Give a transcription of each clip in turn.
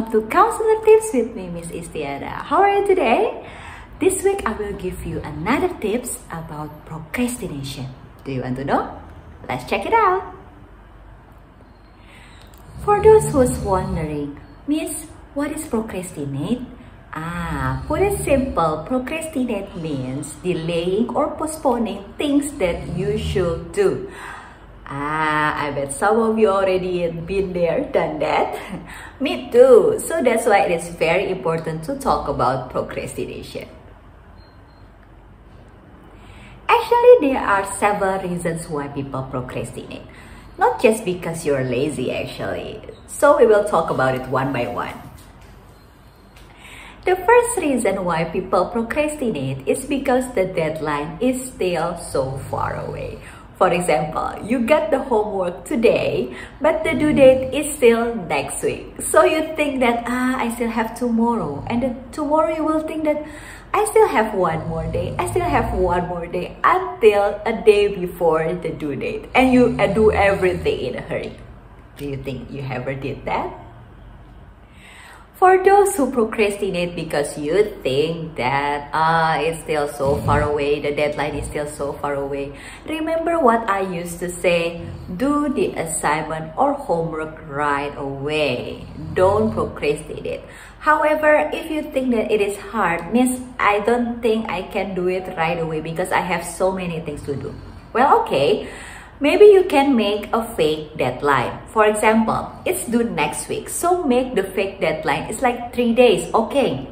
welcome to Counselor Tips with me, Miss Istiana. How are you today? This week I will give you another tips about procrastination. Do you want to know? Let's check it out. For those who's wondering, Miss, what is procrastinate? Put it simple, procrastinate means delaying or postponing things that you should do. I bet some of you already been there, done that. Me too. So that's why it is very important to talk about procrastination. Actually, there are several reasons why people procrastinate. Not just because you're lazy actually. So we will talk about it one by one. The first reason why people procrastinate is because the deadline is still so far away. For example, you got the homework today, but the due date is still next week. So you think that, I still have tomorrow. And then tomorrow you will think that, I still have one more day. I still have one more day until a day before the due date. And you do everything in a hurry. Do you think you ever did that? For those who procrastinate because you think that it's still so far away, the deadline is still so far away, remember what I used to say, do the assignment or homework right away. Don't procrastinate. However, if you think that it is hard, Miss, I don't think I can do it right away because I have so many things to do. Well, okay. Maybe you can make a fake deadline. For example, it's due next week. So make the fake deadline. It's like 3 days. Okay,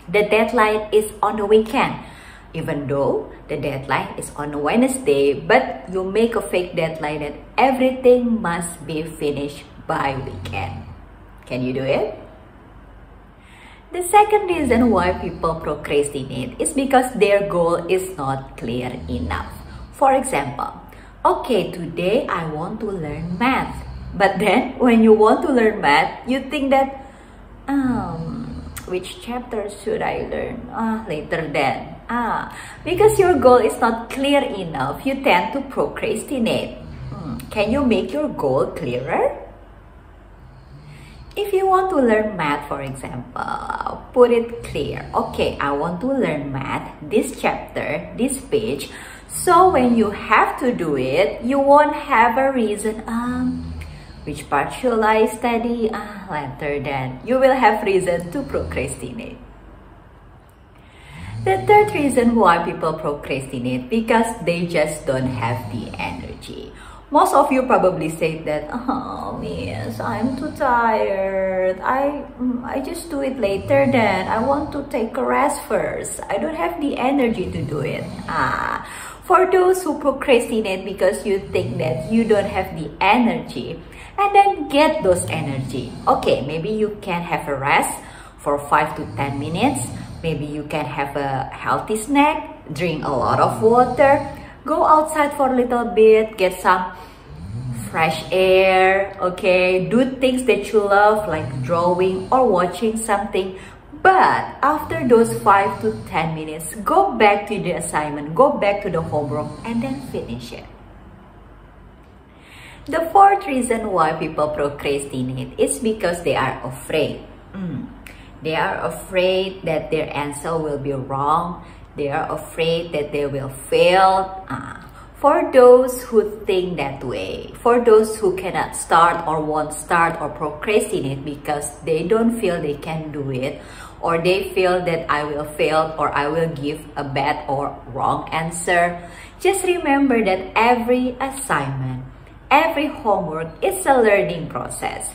the deadline is on the weekend. Even though the deadline is on a Wednesday, but you make a fake deadline that everything must be finished by weekend. Can you do it? The second reason why people procrastinate is because their goal is not clear enough. For example, okay, today I want to learn math. But then when you want to learn math, you think that, which chapter should I learn? Later then. Because your goal is not clear enough, you tend to procrastinate. Can you make your goal clearer? If you want to learn math, for example, put it clear. Okay, I want to learn math, this chapter, this page. So when you have to do it, you won't have a reason, which part should I study? Later then. You will have reason to procrastinate. The third reason why people procrastinate because they just don't have the energy. Most of you probably say that, Miss, I'm too tired. I just do it later then. I want to take a rest first. I don't have the energy to do it. For those who procrastinate because you think that you don't have the energy, and then get those energy. Okay, maybe you can have a rest for 5 to 10 minutes. Maybe you can have a healthy snack, drink a lot of water, go outside for a little bit, get some fresh air, okay? Do things that you love like drawing or watching something. But after those 5 to 10 minutes, go back to the assignment, go back to the homework, and then finish it. The fourth reason why people procrastinate is because they are afraid. They are afraid that their answer will be wrong. They are afraid that they will fail. For those who think that way, for those who cannot start or won't start or procrastinate because they don't feel they can do it, or they feel that I will fail or I will give a bad or wrong answer, just remember that every assignment, every homework is a learning process.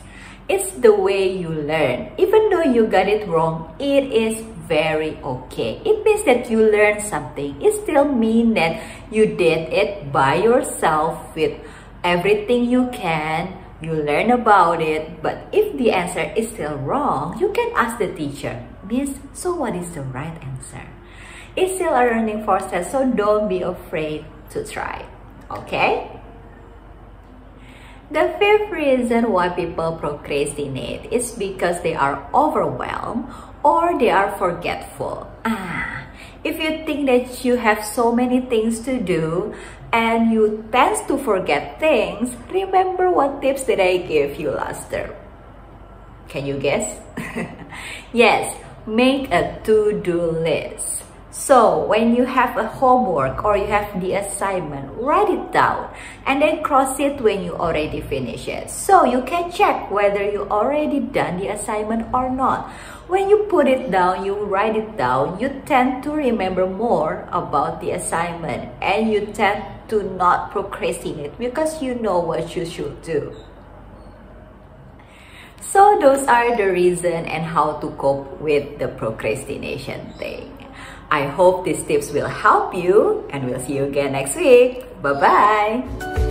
It's the way you learn. Even though you got it wrong, it is very okay. It means that you learned something. It still means that you did it by yourself with everything you can. You learn about it. But if the answer is still wrong, you can ask the teacher, Miss, so what is the right answer? It's still a learning process, so don't be afraid to try. Okay? The fifth reason why people procrastinate is because they are overwhelmed or they are forgetful. If you think that you have so many things to do and you tend to forget things, remember what tips did I give you last term? Can you guess? Yes, make a to-do list. So when you have a homework or you have the assignment, write it down and then cross it when you already finish it. So you can check whether you already done the assignment or not. When you put it down, you write it down, you tend to remember more about the assignment and you tend to not procrastinate because you know what you should do. So those are the reason and how to cope with the procrastination thing. I hope these tips will help you and we'll see you again next week. Bye-bye.